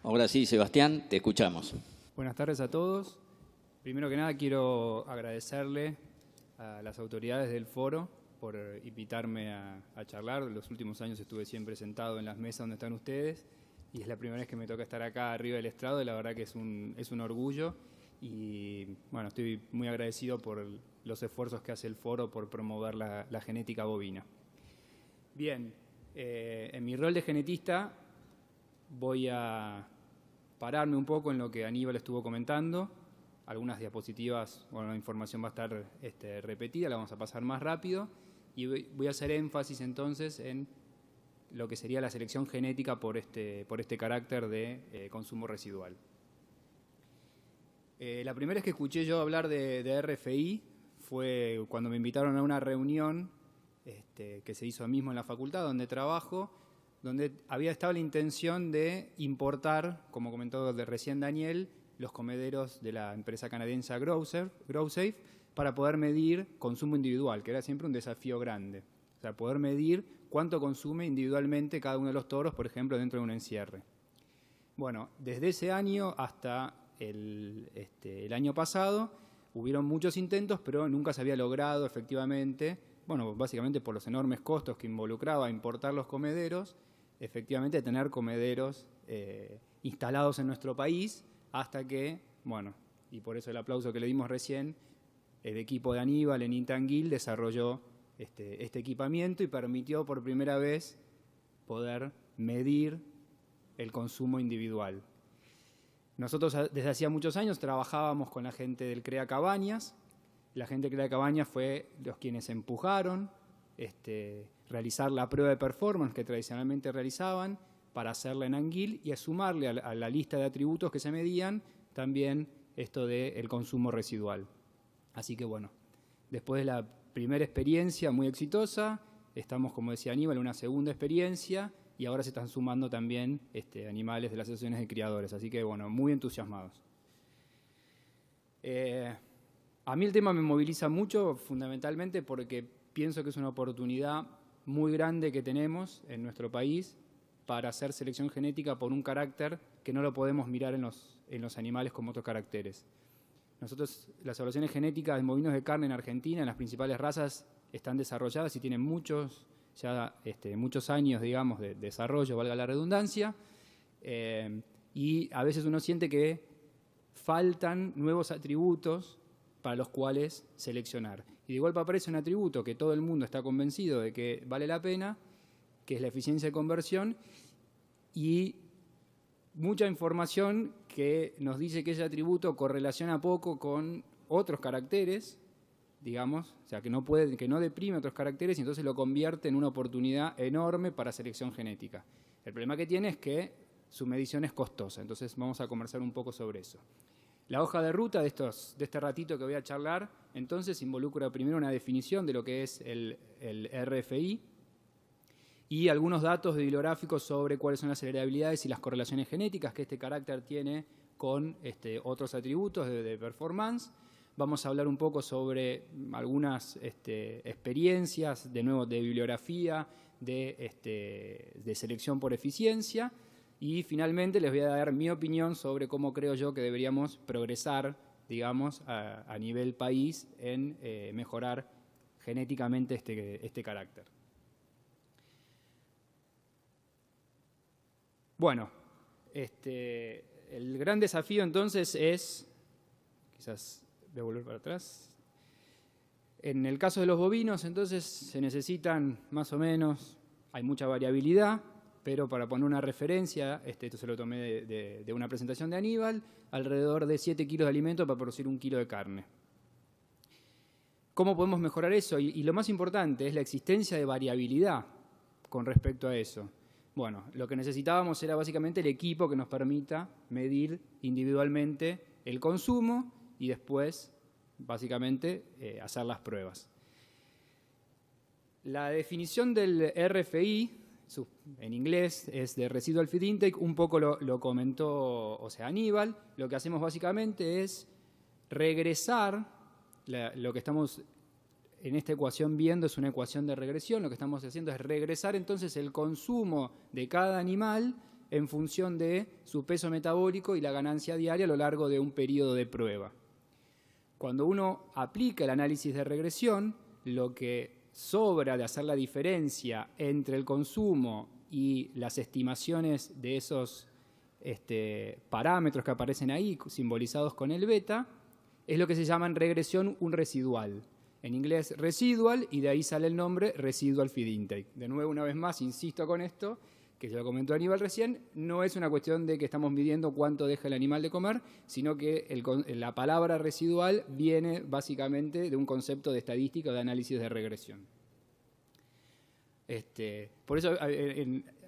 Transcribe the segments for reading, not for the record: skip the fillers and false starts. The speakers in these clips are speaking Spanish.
Ahora sí, Sebastián, te escuchamos. Buenas tardes a todos. Primero que nada quiero agradecerle a las autoridades del foro por invitarme a charlar. En los últimos años estuve siempre sentado en las mesas donde están ustedes y es la primera vez que me toca estar acá arriba del estrado y la verdad que es un orgullo y bueno, estoy muy agradecido por los esfuerzos que hace el foro por promover la genética bovina. Bien, en mi rol de genetista voy a pararme un poco en lo que Aníbal estuvo comentando. Algunas diapositivas, bueno, la información va a estar repetida, la vamos a pasar más rápido. Y voy a hacer énfasis entonces en lo que sería la selección genética por este carácter de consumo residual. La primera vez que escuché yo hablar de RFI fue cuando me invitaron a una reunión que se hizo mismo en la facultad donde trabajo, donde había estado la intención de importar, como comentó recién Daniel, los comederos de la empresa canadiense GrowSafe para poder medir consumo individual, que era siempre un desafío grande. O sea, poder medir cuánto consume individualmente cada uno de los toros, por ejemplo, dentro de un encierre. Bueno, desde ese año hasta el año pasado hubieron muchos intentos, pero nunca se había logrado efectivamente, bueno, básicamente por los enormes costos que involucraba importar los comederos, efectivamente tener comederos instalados en nuestro país hasta que, bueno, y por eso el aplauso que le dimos recién, el equipo de Aníbal en Intanguil desarrolló este equipamiento y permitió por primera vez poder medir el consumo individual. Nosotros desde hacía muchos años trabajábamos con la gente del CREA Cabañas. La gente del CREA Cabañas fue los quienes empujaron realizar la prueba de performance que tradicionalmente realizaban para hacerla en Anguil y a sumarle a la lista de atributos que se medían también esto del consumo residual. Así que bueno, después de la primera experiencia muy exitosa, estamos, como decía Aníbal, en una segunda experiencia y ahora se están sumando también animales de las asociaciones de criadores. Así que bueno, muy entusiasmados. A mí el tema me moviliza mucho, fundamentalmente porque pienso que es una oportunidad muy grande que tenemos en nuestro país para hacer selección genética por un carácter que no lo podemos mirar en los animales como otros caracteres. Nosotros, las evaluaciones genéticas en bovinos de carne en Argentina, en las principales razas, están desarrolladas y tienen muchos años, digamos, de desarrollo, valga la redundancia, y a veces uno siente que faltan nuevos atributos para los cuales seleccionar. Y de golpe aparece un atributo que todo el mundo está convencido de que vale la pena, que es la eficiencia de conversión, y mucha información que nos dice que ese atributo correlaciona poco con otros caracteres, digamos, o sea, que no deprime otros caracteres y entonces lo convierte en una oportunidad enorme para selección genética. El problema que tiene es que su medición es costosa, entonces vamos a conversar un poco sobre eso. La hoja de ruta de este ratito que voy a charlar, entonces involucra primero una definición de lo que es el RFI y algunos datos bibliográficos sobre cuáles son las heredabilidades y las correlaciones genéticas que este carácter tiene con otros atributos de performance. Vamos a hablar un poco sobre algunas experiencias, de nuevo, de bibliografía, de selección por eficiencia. Y finalmente les voy a dar mi opinión sobre cómo creo yo que deberíamos progresar, digamos, a nivel país en mejorar genéticamente este carácter. Bueno, el gran desafío entonces es, quizás voy a volver para atrás, en el caso de los bovinos entonces se necesitan más o menos, hay mucha variabilidad, pero para poner una referencia, esto se lo tomé de una presentación de Aníbal, alrededor de 7 kilos de alimento para producir 1 kilo de carne. ¿Cómo podemos mejorar eso? Y lo más importante es la existencia de variabilidad con respecto a eso. Bueno, lo que necesitábamos era básicamente el equipo que nos permita medir individualmente el consumo y después, básicamente, hacer las pruebas. La definición del RFI, en inglés, es de Residual Feed Intake, un poco lo comentó Aníbal. Lo que hacemos básicamente es regresar, lo que estamos en esta ecuación viendo es una ecuación de regresión, lo que estamos haciendo es regresar entonces el consumo de cada animal en función de su peso metabólico y la ganancia diaria a lo largo de un periodo de prueba. Cuando uno aplica el análisis de regresión, lo que sobra de hacer la diferencia entre el consumo y las estimaciones de esos parámetros que aparecen ahí, simbolizados con el beta, es lo que se llama en regresión un residual. En inglés residual, y de ahí sale el nombre residual feed intake. De nuevo, una vez más, insisto con esto, que se lo comentó Aníbal recién, no es una cuestión de que estamos midiendo cuánto deja el animal de comer, sino que la palabra residual viene básicamente de un concepto de estadística o de análisis de regresión. Por eso,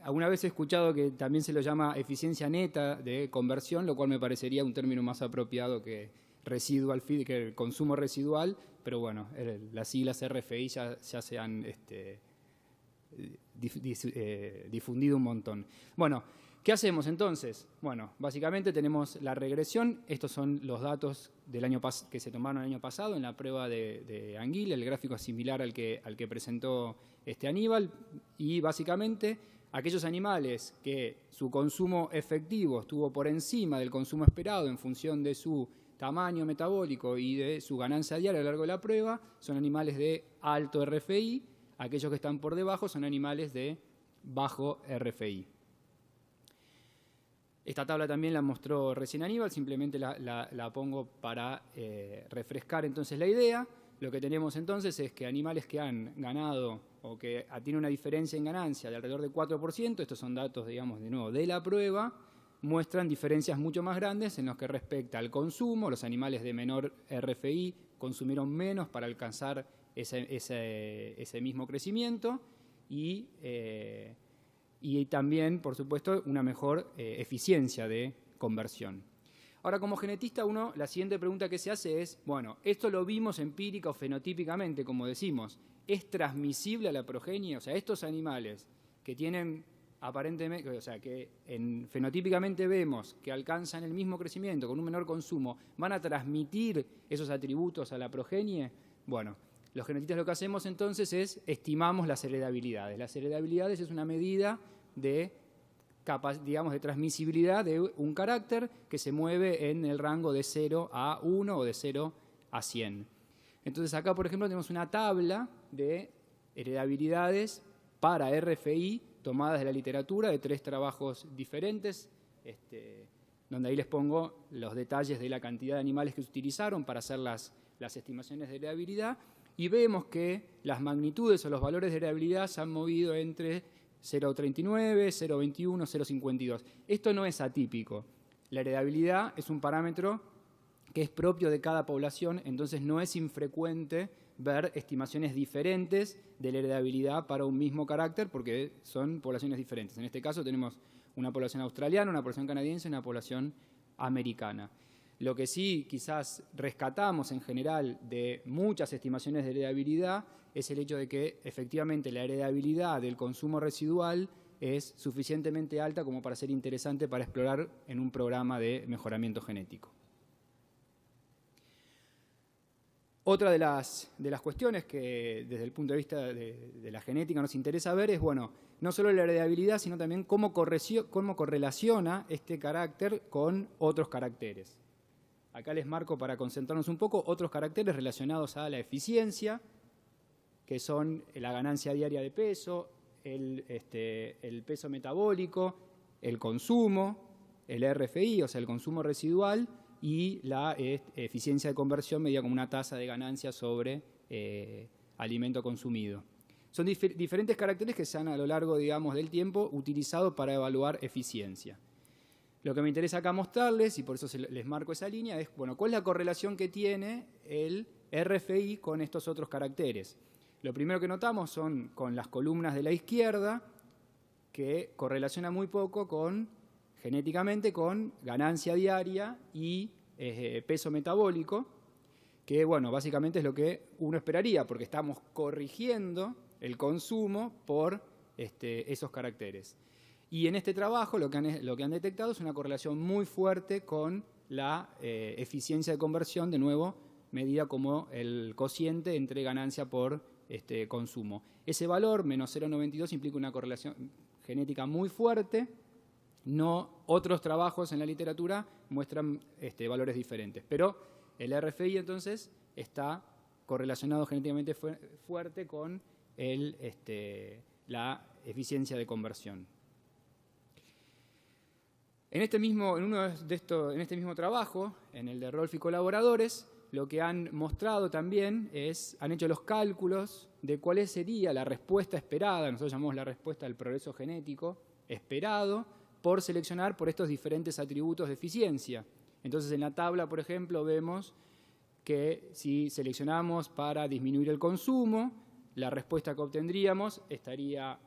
alguna vez he escuchado que también se lo llama eficiencia neta de conversión, lo cual me parecería un término más apropiado que residual feed, que el consumo residual, pero bueno, las siglas RFI ya se han difundido un montón. Bueno, ¿qué hacemos entonces? Bueno, básicamente tenemos la regresión. Estos son los datos del que se tomaron el año pasado en la prueba de Anguilla. El gráfico es similar al que presentó Aníbal. Y básicamente aquellos animales que su consumo efectivo estuvo por encima del consumo esperado en función de su tamaño metabólico y de su ganancia diaria a lo largo de la prueba son animales de alto RFI. Aquellos que están por debajo son animales de bajo RFI. Esta tabla también la mostró recién Aníbal, simplemente la pongo para refrescar entonces la idea. Lo que tenemos entonces es que animales que han ganado o que tienen una diferencia en ganancia de alrededor del 4%, estos son datos, digamos, de nuevo, de la prueba, muestran diferencias mucho más grandes en lo que respecta al consumo. Los animales de menor RFI consumieron menos para alcanzar ese mismo crecimiento y también, por supuesto, una mejor eficiencia de conversión. Ahora, como genetista, la siguiente pregunta que se hace es, bueno, esto lo vimos empírica o fenotípicamente, como decimos, ¿es transmisible a la progenie? O sea, estos animales que tienen aparentemente, o sea, que fenotípicamente vemos que alcanzan el mismo crecimiento con un menor consumo, ¿van a transmitir esos atributos a la progenie? Bueno, los genetistas lo que hacemos entonces es estimamos las heredabilidades. Las heredabilidades es una medida de transmisibilidad de un carácter que se mueve en el rango de 0 a 1 o de 0 a 100. Entonces acá, por ejemplo, tenemos una tabla de heredabilidades para RFI tomadas de la literatura de 3 trabajos diferentes, donde ahí les pongo los detalles de la cantidad de animales que se utilizaron para hacer las estimaciones de heredabilidad, y vemos que las magnitudes o los valores de heredabilidad se han movido entre 0,39, 0,21, 0,52. Esto no es atípico. La heredabilidad es un parámetro que es propio de cada población, entonces no es infrecuente ver estimaciones diferentes de la heredabilidad para un mismo carácter porque son poblaciones diferentes. En este caso tenemos una población australiana, una población canadiense y una población americana. Lo que sí quizás rescatamos en general de muchas estimaciones de heredabilidad es el hecho de que efectivamente la heredabilidad del consumo residual es suficientemente alta como para ser interesante para explorar en un programa de mejoramiento genético. Otra de las cuestiones que desde el punto de vista de la genética nos interesa ver es, bueno, no solo la heredabilidad, sino también cómo correlaciona este carácter con otros caracteres. Acá les marco, para concentrarnos un poco, otros caracteres relacionados a la eficiencia, que son la ganancia diaria de peso, el peso metabólico, el consumo, el RFI, o sea, el consumo residual, y la eficiencia de conversión medida como una tasa de ganancia sobre alimento consumido. Son diferentes caracteres que se han a lo largo, digamos, del tiempo utilizado para evaluar eficiencia. Lo que me interesa acá mostrarles, y por eso les marco esa línea, es, bueno, ¿cuál es la correlación que tiene el RFI con estos otros caracteres? Lo primero que notamos son con las columnas de la izquierda, que correlaciona muy poco genéticamente con ganancia diaria y peso metabólico, que, bueno, básicamente es lo que uno esperaría, porque estamos corrigiendo el consumo por esos caracteres. Y en este trabajo lo que han detectado es una correlación muy fuerte con la eficiencia de conversión, de nuevo, medida como el cociente entre ganancia por consumo. Ese valor, menos 0,92, implica una correlación genética muy fuerte Otros trabajos en la literatura muestran valores diferentes, pero el RFI entonces está correlacionado genéticamente fuerte con la eficiencia de conversión. En este mismo trabajo, en el de Rolf y colaboradores, lo que han mostrado también han hecho los cálculos de cuál sería la respuesta esperada, nosotros llamamos la respuesta al progreso genético esperado, por seleccionar por estos diferentes atributos de eficiencia. Entonces, en la tabla, por ejemplo, vemos que si seleccionamos para disminuir el consumo, la respuesta que obtendríamos estaría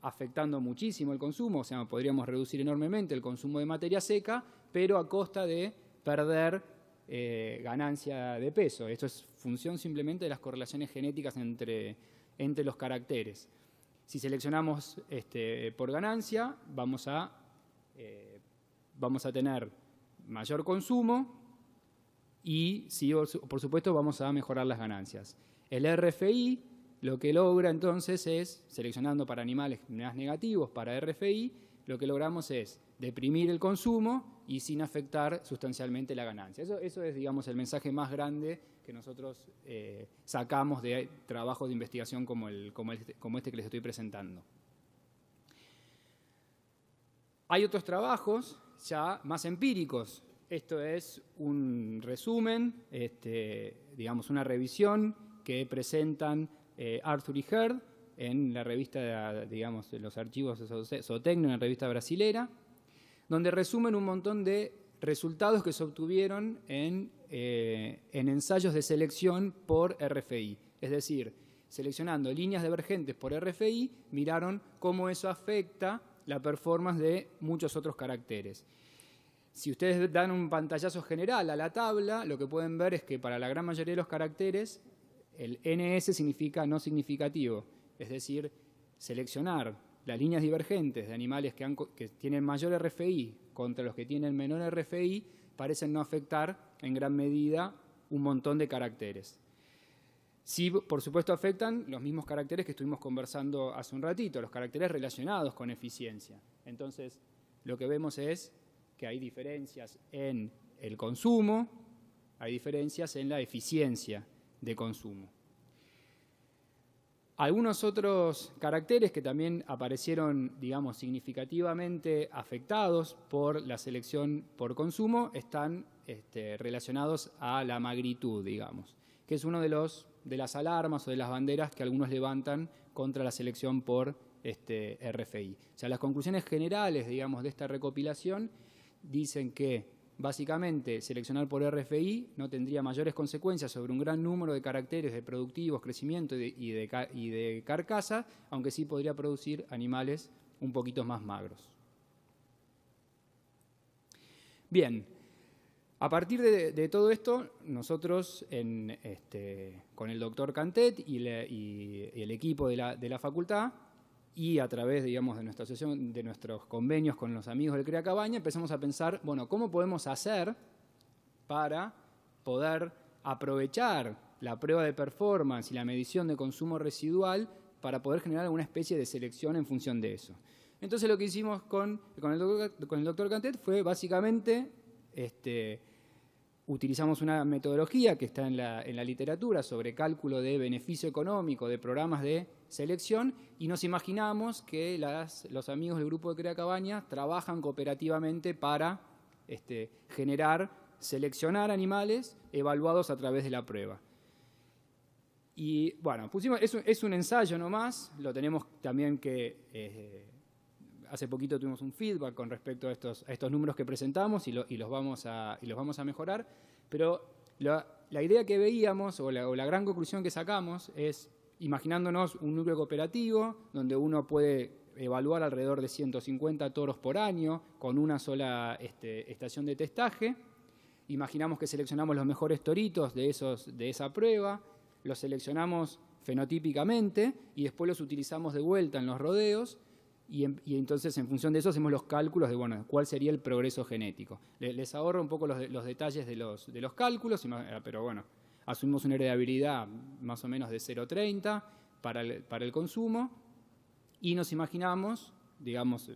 afectando muchísimo el consumo, o sea, podríamos reducir enormemente el consumo de materia seca, pero a costa de perder ganancia de peso. Esto es función simplemente de las correlaciones genéticas entre los caracteres. Si seleccionamos por ganancia, vamos a tener mayor consumo y, sí, por supuesto, vamos a mejorar las ganancias. El RFI lo que logra entonces es, seleccionando para animales más negativos, para RFI, lo que logramos es deprimir el consumo y sin afectar sustancialmente la ganancia. Eso es, digamos, el mensaje más grande que nosotros sacamos de trabajos de investigación como este que les estoy presentando. Hay otros trabajos ya más empíricos. Esto es un resumen, digamos, una revisión que presentan Arthur y Heard en la revista, digamos, los archivos de Zootecnia, una revista brasilera, donde resumen un montón de resultados que se obtuvieron en ensayos de selección por RFI. Es decir, seleccionando líneas divergentes por RFI, miraron cómo eso afecta la performance de muchos otros caracteres. Si ustedes dan un pantallazo general a la tabla, lo que pueden ver es que para la gran mayoría de los caracteres, el NS significa no significativo, es decir, seleccionar las líneas divergentes de animales que tienen mayor RFI contra los que tienen menor RFI parecen no afectar en gran medida un montón de caracteres. Sí, por supuesto, afectan los mismos caracteres que estuvimos conversando hace un ratito, los caracteres relacionados con eficiencia. Entonces, lo que vemos es que hay diferencias en el consumo, hay diferencias en la eficiencia de consumo. Algunos otros caracteres que también aparecieron, digamos, significativamente afectados por la selección por consumo están relacionados a la magritud, digamos, que es uno de las alarmas o de las banderas que algunos levantan contra la selección por RFI. O sea, las conclusiones generales, digamos, de esta recopilación dicen que básicamente seleccionar por RFI no tendría mayores consecuencias sobre un gran número de caracteres de productivos, crecimiento y de carcasa, aunque sí podría producir animales un poquito más magros. Bien, a partir de todo esto, nosotros con el doctor Cantet y el equipo de la facultad, y a través, digamos, de nuestra asociación, de nuestros convenios con los amigos del CREA Cabaña, empezamos a pensar, bueno, ¿cómo podemos hacer para poder aprovechar la prueba de performance y la medición de consumo residual para poder generar alguna especie de selección en función de eso? Entonces lo que hicimos con el doctor Cantet fue básicamente, utilizamos una metodología que está en la literatura sobre cálculo de beneficio económico de programas de selección y nos imaginamos que los amigos del grupo de CREA Cabaña trabajan cooperativamente para seleccionar animales evaluados a través de la prueba. Y bueno, es un ensayo nomás, lo tenemos también que... hace poquito tuvimos un feedback con respecto a estos números que presentamos y los vamos a mejorar, pero la idea que veíamos o la gran conclusión que sacamos es, imaginándonos un núcleo cooperativo donde uno puede evaluar alrededor de 150 toros por año con una sola estación de testaje, imaginamos que seleccionamos los mejores toritos de esa prueba, los seleccionamos fenotípicamente y después los utilizamos de vuelta en los rodeos. Y entonces, en función de eso, hacemos los cálculos de, bueno, cuál sería el progreso genético. Les ahorro un poco los detalles de los cálculos, pero bueno, asumimos una heredabilidad más o menos de 0,30 para el consumo y nos imaginamos, digamos,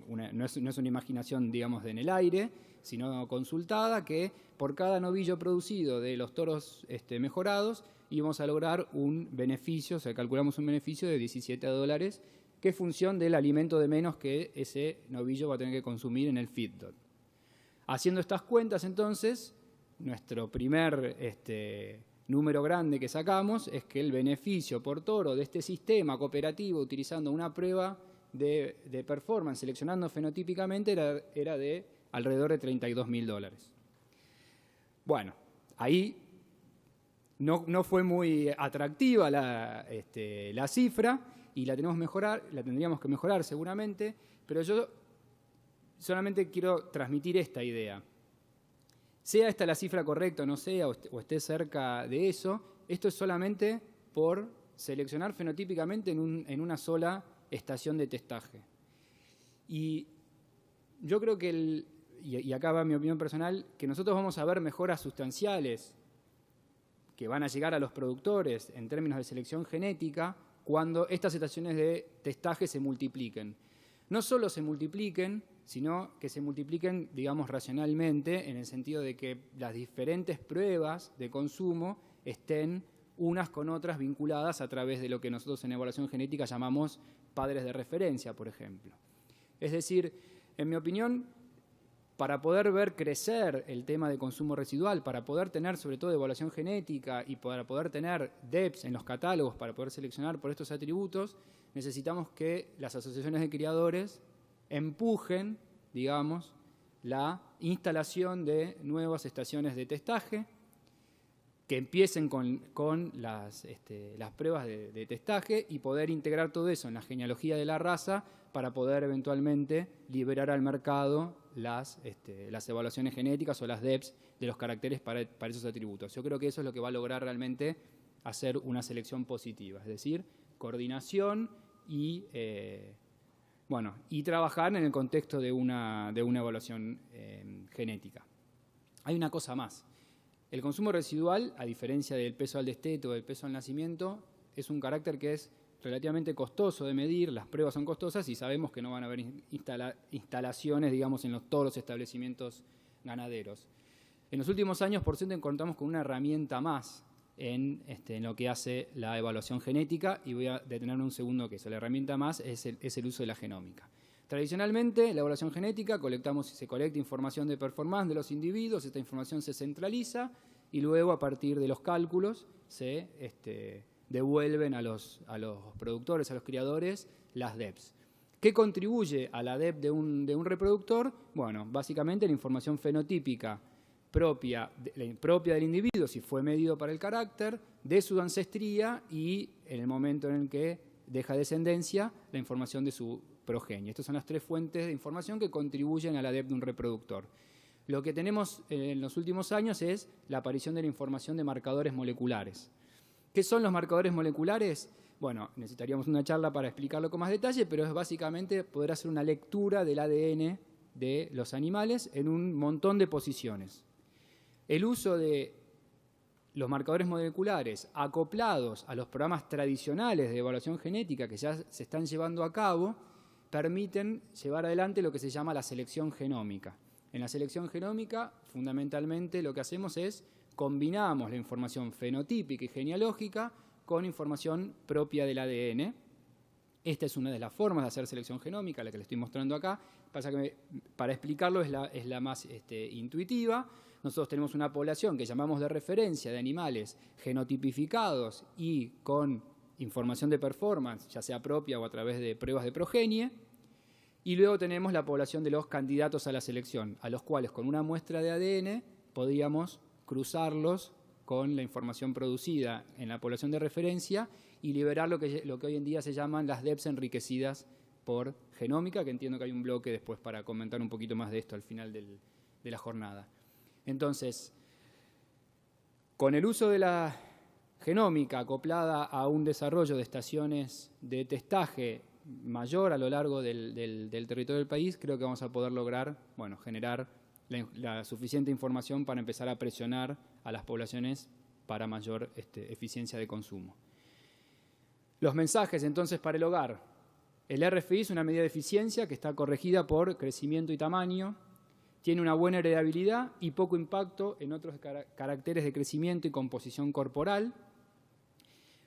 no es una imaginación, digamos, en el aire, sino consultada, que por cada novillo producido de los toros mejorados íbamos a lograr un beneficio, o sea, calculamos un beneficio de $17, que es función del alimento de menos que ese novillo va a tener que consumir en el feedlot. Haciendo estas cuentas, entonces, nuestro primer número grande que sacamos es que el beneficio por toro de este sistema cooperativo utilizando una prueba de performance, seleccionando fenotípicamente, era de alrededor de $32.000. Bueno, ahí no fue muy atractiva la cifra y la tendríamos que mejorar seguramente, pero yo solamente quiero transmitir esta idea. Sea esta la cifra correcta o no sea, o esté cerca de eso, esto es solamente por seleccionar fenotípicamente en una sola estación de testaje. Y yo creo que, y acá va mi opinión personal, que nosotros vamos a ver mejoras sustanciales que van a llegar a los productores en términos de selección genética cuando estas estaciones de testaje se multipliquen. No solo se multipliquen, sino que se multipliquen, digamos, racionalmente, en el sentido de que las diferentes pruebas de consumo estén unas con otras vinculadas a través de lo que nosotros en evaluación genética llamamos padres de referencia, por ejemplo. Es decir, en mi opinión, para poder ver crecer el tema de consumo residual, para poder tener sobre todo evaluación genética y para poder tener DEPs en los catálogos, para poder seleccionar por estos atributos, necesitamos que las asociaciones de criadores empujen, digamos, la instalación de nuevas estaciones de testaje, que empiecen con las pruebas de testaje y poder integrar todo eso en la genealogía de la raza para poder eventualmente liberar al mercado las evaluaciones genéticas o las DEPs de los caracteres para esos atributos. Yo creo que eso es lo que va a lograr realmente hacer una selección positiva, es decir, coordinación y trabajar en el contexto de una evaluación genética. Hay una cosa más. El consumo residual, a diferencia del peso al destete o del peso al nacimiento, es un carácter que es relativamente costoso de medir, las pruebas son costosas y sabemos que no van a haber instalaciones, digamos, en todos los establecimientos ganaderos. En los últimos años, por cierto, encontramos con una herramienta más en lo que hace la evaluación genética, y voy a detenerme un segundo que eso. La herramienta más es el uso de la genómica. Tradicionalmente, la evaluación genética se colecta información de performance de los individuos, esta información se centraliza y luego a partir de los cálculos se devuelven a los productores, a los criadores, las DEPs. ¿Qué contribuye a la DEP de un reproductor? Bueno, básicamente la información fenotípica propia del individuo, si fue medido para el carácter, de su ancestría y en el momento en el que deja descendencia, la información de su progenie. Estas son las tres fuentes de información que contribuyen a la DEP de un reproductor. Lo que tenemos en los últimos años es la aparición de la información de marcadores moleculares. ¿Qué son los marcadores moleculares? Bueno, necesitaríamos una charla para explicarlo con más detalle, pero es básicamente poder hacer una lectura del ADN de los animales en un montón de posiciones. El uso de los marcadores moleculares acoplados a los programas tradicionales de evaluación genética que ya se están llevando a cabo permiten llevar adelante lo que se llama la selección genómica. En la selección genómica, fundamentalmente, lo que hacemos es combinamos la información fenotípica y genealógica con información propia del ADN. Esta es una de las formas de hacer selección genómica, la que le estoy mostrando acá. Pasa que para explicarlo es la más intuitiva. Nosotros tenemos una población que llamamos de referencia de animales genotipificados y con información de performance, ya sea propia o a través de pruebas de progenie. Y luego tenemos la población de los candidatos a la selección, a los cuales con una muestra de ADN podíamos cruzarlos con la información producida en la población de referencia y liberar lo que hoy en día se llaman las DEPs enriquecidas por genómica, que entiendo que hay un bloque después para comentar un poquito más de esto al final de la jornada. Entonces, con el uso de la genómica acoplada a un desarrollo de estaciones de testaje mayor a lo largo del territorio del país, creo que vamos a poder lograr, generar la suficiente información para empezar a presionar a las poblaciones para mayor eficiencia de consumo. Los mensajes, entonces, para el hogar. El RFI es una medida de eficiencia que está corregida por crecimiento y tamaño, tiene una buena heredabilidad y poco impacto en otros caracteres de crecimiento y composición corporal.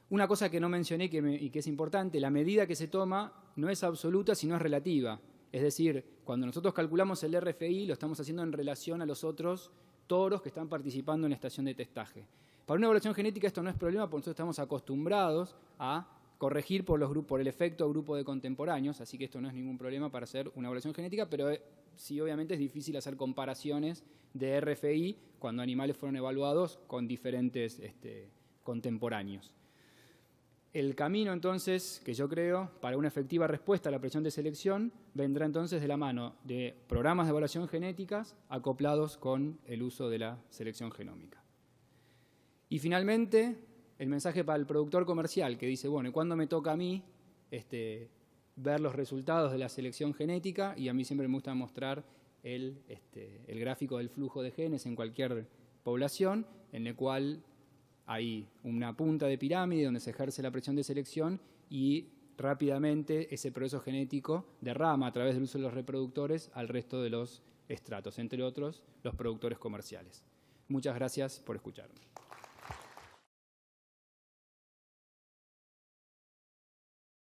Una cosa que no mencioné y que es importante, la medida que se toma no es absoluta, sino es relativa. Es decir, cuando nosotros calculamos el RFI, lo estamos haciendo en relación a los otros toros que están participando en la estación de testaje. Para una evaluación genética esto no es problema, porque nosotros estamos acostumbrados a corregir por el efecto grupo de contemporáneos, así que esto no es ningún problema para hacer una evaluación genética, pero sí obviamente es difícil hacer comparaciones de RFI cuando animales fueron evaluados con diferentes contemporáneos. El camino, entonces, que yo creo, para una efectiva respuesta a la presión de selección, vendrá entonces de la mano de programas de evaluación genéticas acoplados con el uso de la selección genómica. Y finalmente, el mensaje para el productor comercial, que dice, bueno, ¿y cuándo me toca a mí ver los resultados de la selección genética? Y a mí siempre me gusta mostrar el gráfico del flujo de genes en cualquier población, en el cual hay una punta de pirámide donde se ejerce la presión de selección y rápidamente ese proceso genético derrama a través del uso de los reproductores al resto de los estratos, entre otros los productores comerciales. Muchas gracias por escucharme.